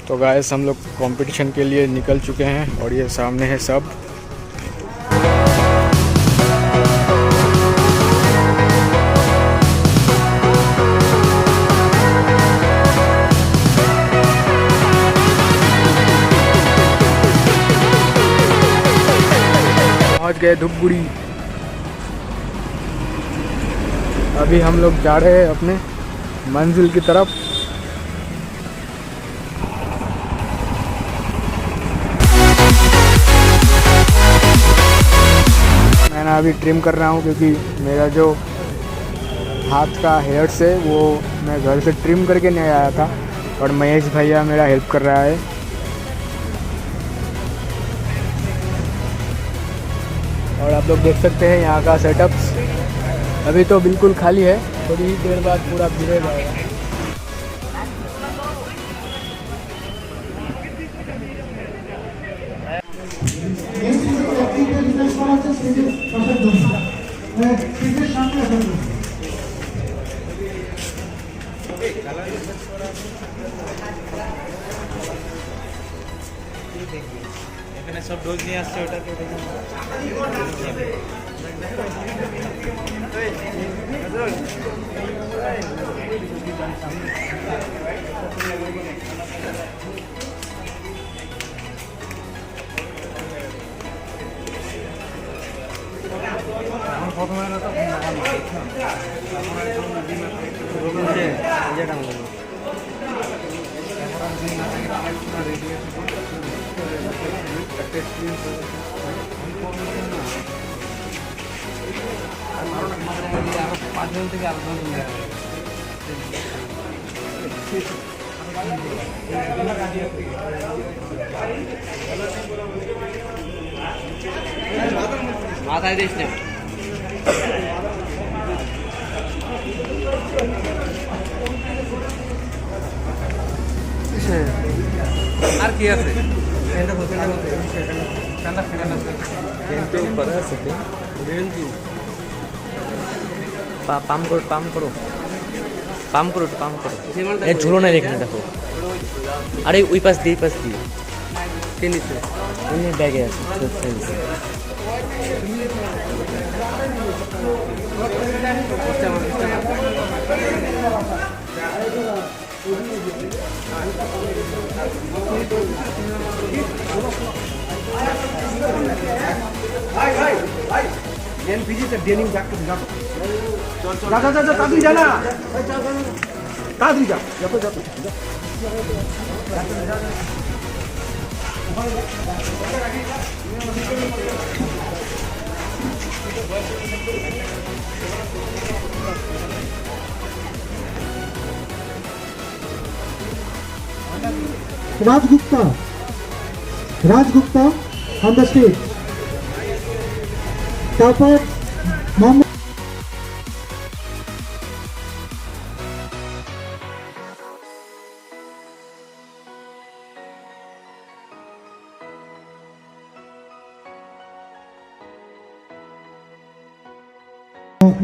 तो गाइस हम लोग कंपटीशन के लिए निकल चुके हैं और ये सामने है सब। पहुंच गए धूपगुड़ी। अभी हम लोग जा रहे हैं अपने मंजिल की तरफ। मैं अभी ट्रिम कर रहा हूँ क्योंकि मेरा जो हाथ का हेयर्स है वो मैं घर से ट्रिम करके नहीं आया था और महेश भैया मेरा हेल्प कर रहा है। और आप लोग देख सकते हैं यहाँ का सेटअप्स। अभी तो बिल्कुल खाली है, थोड़ी ही देर बाद पूरा भीड़ जाएगा। এখানে সব ডোজ নিয়ে আসছে ওটাকে মাথায় দিস না। আর কি আছে পাম্প করো পাম্প করো পাম্প করো পাম্প করো। এই ঝুলো নাই এখানে দেখো। আরে ওই পাশ দিয়ে কে নিচ্ছে এমনি ব্যাগে আছে। डेनिम जैकेट जा ताड़ी जाना ताड़ी जा Rajgupta on the stage. Topper Mohammed.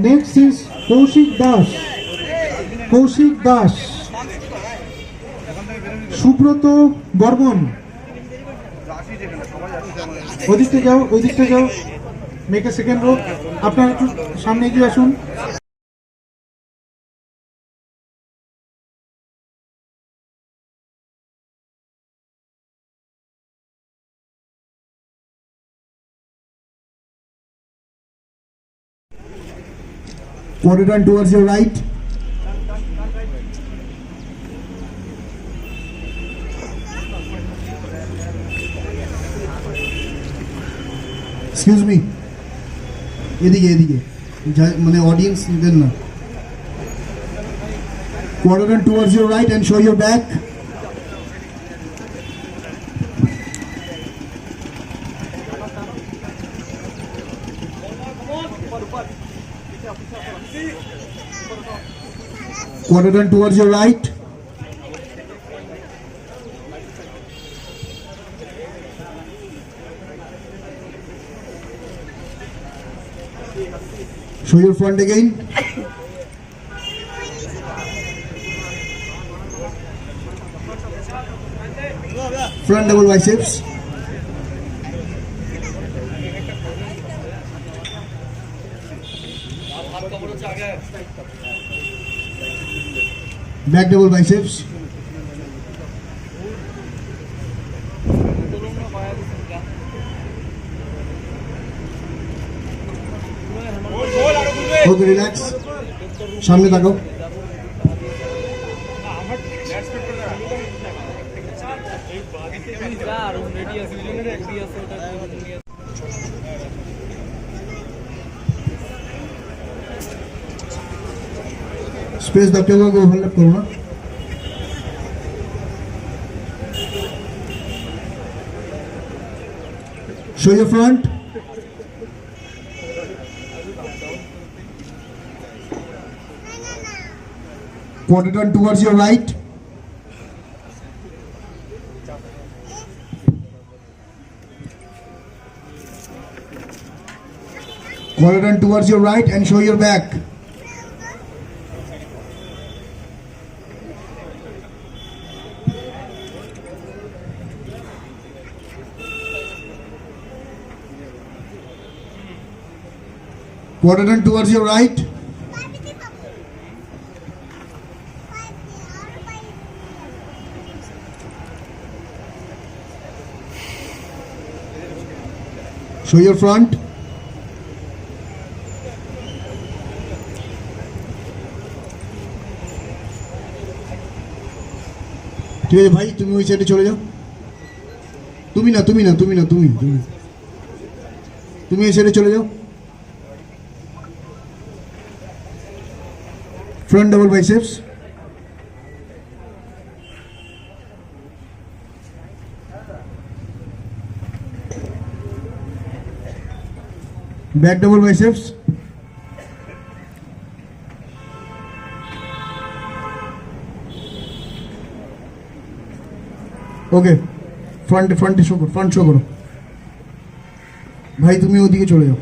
Next is Kaushik Das. Subrata Barman. ওদিকটা যাও মেক এ সেকেন্ড রো। আপনারা একটু সামনে এগিয়ে আসুন। Quarter turn towards your right. Excuse me. এদিকে মানে অডিয়েন্স দেন না। Quarter turn towards your right and show your back. Quarter turn towards your right. Show your front again. Front double biceps. Back double biceps. Okay, relax. সামনে তাকাও। Space দাও, কেউ কাউকে overlap করো না। Show your front. Quarter turn towards your right. Quarter turn towards your right and show your back. Quarter turn towards your right. Show your front. ঠিক আছে ভাই, তুমি ওই সাইডে চলে যাও। তুমি এই সাইডে চলে যাও। Front double biceps. Back double biceps. Okay. Front show করো। ভাই তুমি ওদিকে চলে যাও।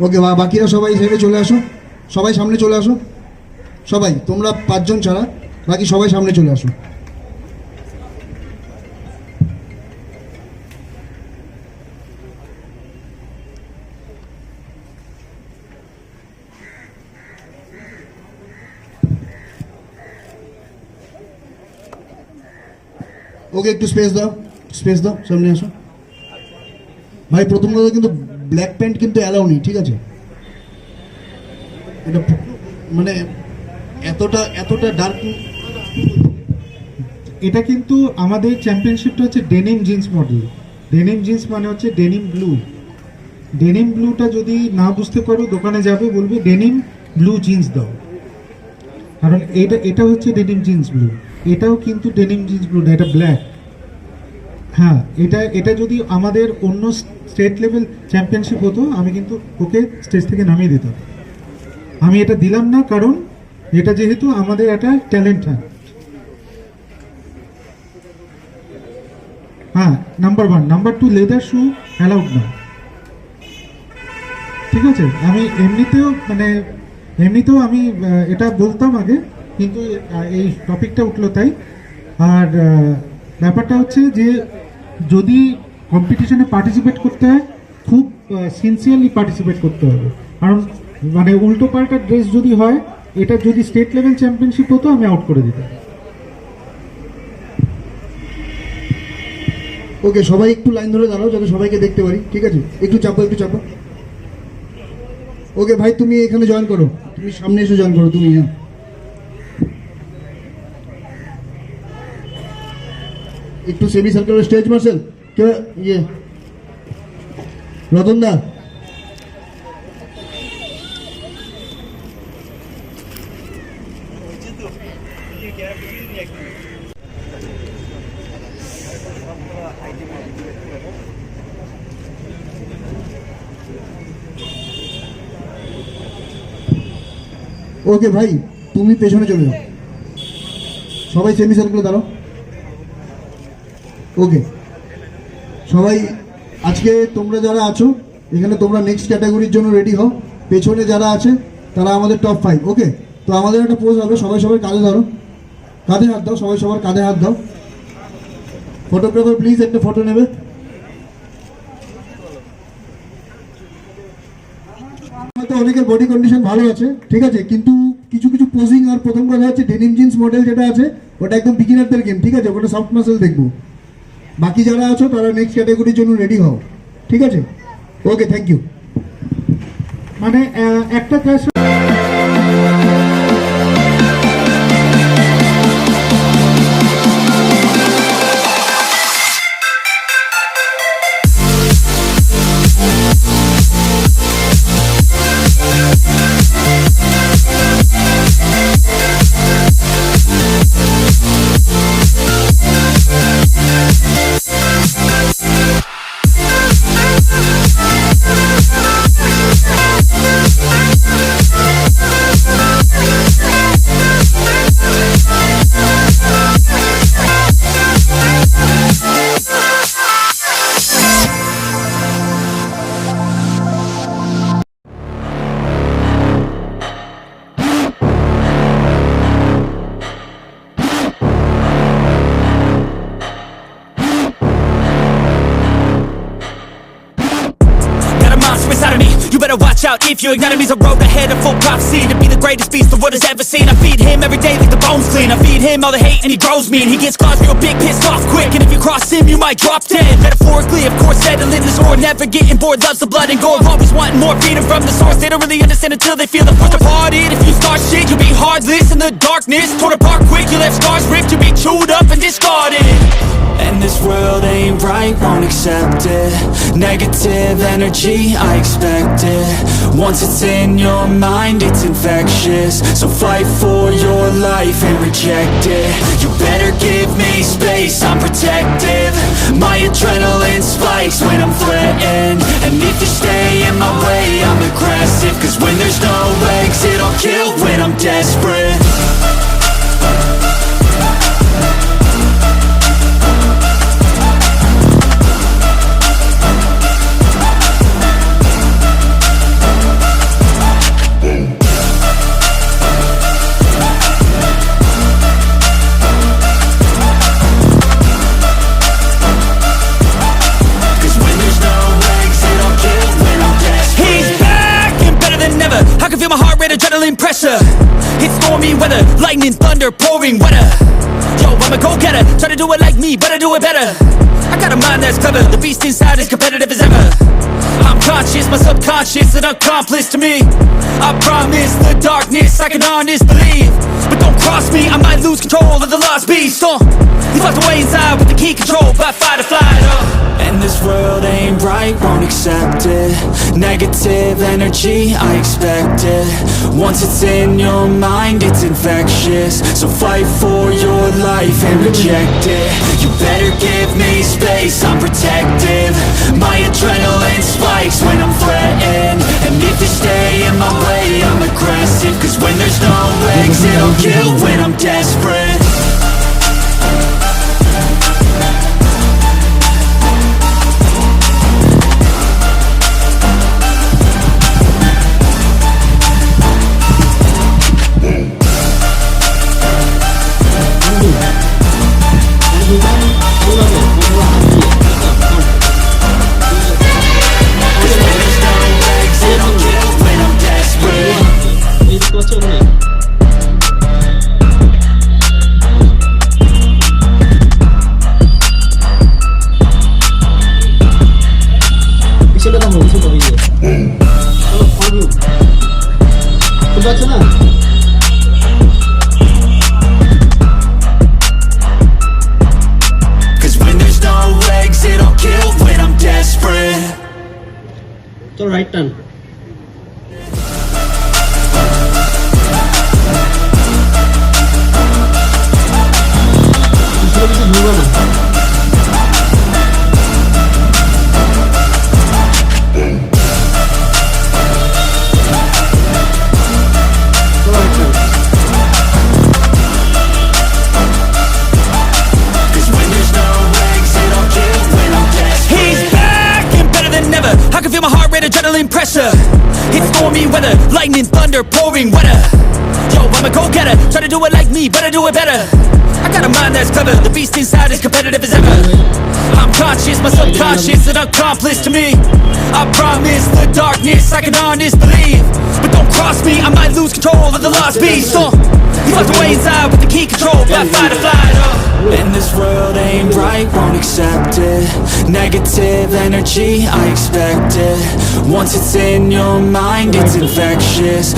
ওকে, বাকিরা সবাই সাইডে চলে আসো, সবাই সামনে চলে আসো, সবাই তোমরা 5 জন ছাড়া বাকি সবাই সামনে চলে আসো। ওকে, একটু স্পেস দাও, সামনে আসো। ভাই প্রথম কথা কিন্তু ব্ল্যাক প্যান্ট কিন্তু অ্যালাউ নেই, ঠিক আছে? এটা মানে এতটা ডার্ক। এটা কিন্তু আমাদের চ্যাম্পিয়নশিপটা হচ্ছে denim jeans model. Denim jeans মানে হচ্ছে ডেনিম ব্লু। ডেনিম ব্লুটা যদি না বুঝতে পারো, দোকানে যাবে বলবে ডেনিম ব্লু জিন্স দাও, কারণ এটা হচ্ছে ডেনিম জিন্স ব্লু। এটাও কিন্তু ডেনিম জিন্স ব্লু না, এটা ব্ল্যাক। হ্যাঁ, এটা যদি আমাদের অন্য স্টেট লেভেল চ্যাম্পিয়নশিপ হতো, আমি কিন্তু ওকে স্টেজ থেকে নামিয়ে দিতাম। আমি এটা দিলাম না, কারণ এটা যেহেতু আমাদের একটা ট্যালেন্ট। হ্যাঁ, নাম্বার 1, নাম্বার 2 লেদার শু অ্যালাউড না, ঠিক আছে? আমি এমনিতেও আমি এটা বলতাম আগে, কিন্তু এই টপিকটা উঠলো তাই। আর ব্যাপারটা হচ্ছে যে যদি কম্পিটিশনে পার্টিসিপেট করতে হয়, খুব সিনসিয়ারলি পার্টিসিপেট করতে হবে, কারণ মানে উল্টো পাল্টা ড্রেস যদি হয়, এটা যদি স্টেট লেভেল চ্যাম্পিয়নশিপ হতো, আমি আউট করে দিতাম। ওকে, সবাই একটু লাইন ধরে দাঁড়াও যাতে সবাইকে দেখতে পারি, ঠিক আছে? একটু চাপো। ওকে ভাই, তুমি এখানে জয়েন করো, তুমি সামনে এসে জয়েন করো তুমি। হ্যাঁ, একটু সেমি সার্কেলের স্টেজ মার্শাল কে রতন দা। ওকে ভাই, তুমি পেছনে চলে যাও, সবাই সেমি সার্কেলে দাঁড়াও। ওকে সবাই, আজকে তোমরা যারা আছো এখানে, তোমরা নেক্সট ক্যাটাগরির জন্য রেডি হও। পেছনে যারা আছে তারা আমাদের টপ 5। ওকে, তো আমাদের একটা পোজ হবে, সবাই সবার কাঁধে ধরো, কাঁধে হাত দাও, সবাই সবার কাঁধে হাত দাও। ফটোগ্রাফার প্লিজ একটা ফটো নেবে। হয়তো অনেকের বডি কন্ডিশন ভালো আছে, ঠিক আছে, কিন্তু কিছু কিছু পোজিং, আর প্রথম কথা হচ্ছে ডেনিম জিন্স মডেল যেটা আছে ওটা একদম বিগিনারদের গেম, ঠিক আছে, ওটা সফট মাসেল দেখবো। বাকি যারা আছো তারা নেক্সট ক্যাটাগরির জন্য রেডি হও, ঠিক আছে? ওকে, থ্যাংক ইউ। মানে একটা class Got a monster inside of me, you better watch out. If your enemy's a road ahead of full prophecy to be the greatest beast the world has ever seen. I feed him every day like the bones clean. I feed him all the hate and he grows me, and he gets claws real big, pissed off quick. And if you cross him, you might drop dead. Metaphorically, of course, settling the score, never getting bored, loves the blood and gore, always wanting more, feeding from the source. They don't really understand until they feel the force to part it. If you start shit, you'll be heartless in the darkness, torn apart quick. You left scars ripped, you'll be chewed up and discarded. And this world ain't right, won't accept it. Negative energy, I expect it. Once it's in your mind, it's infectious. So fight for your life and reject it. You better give me space, I'm protective. My adrenaline spikes when I'm threatened. And if you stay in my way, I'm aggressive. Cause when there's no exit, I'll kill when I'm desperate. Adrenaline pressure, it's stormy weather, lightning, thunder, pouring weather. Yo, I'm a go-getter, try to do it like me, but I do it better. I got a mind that's clever, the beast inside is competitive as ever. I'm conscious, my subconscious, an accomplice to me. I promise the darkness, I can honest believe. But don't cross me, I might lose control of the lost beast. He's locked away inside with the key control by fight or flight. And this world ain't right, won't accept it. Negative energy, I expect it. Once it's in your mind, it's infectious. So fight for your life and reject it. You better give me space, I'm protective. My adrenaline spikes when I'm threatened. And if you stay in my way, I'm aggressive. Cause when there's no exit, I'll kill when I'm desperate. right turn. Adrenaline pressure, lightning, thunder, pouring weather. Yo, I'm a go-getter, try to do it like me, but I do it better. I got a mind that's clever, the beast inside is competitive as ever. I'm conscious, my subconscious, an accomplice to me. I promise the darkness, I can honest believe. But don't cross me, I might lose control of the lost beast. You locked away inside with the key control, fly, fight, or flight. And this world ain't right, won't accept it. Negative energy, I expect it. Once it's in your mind, it's infectious.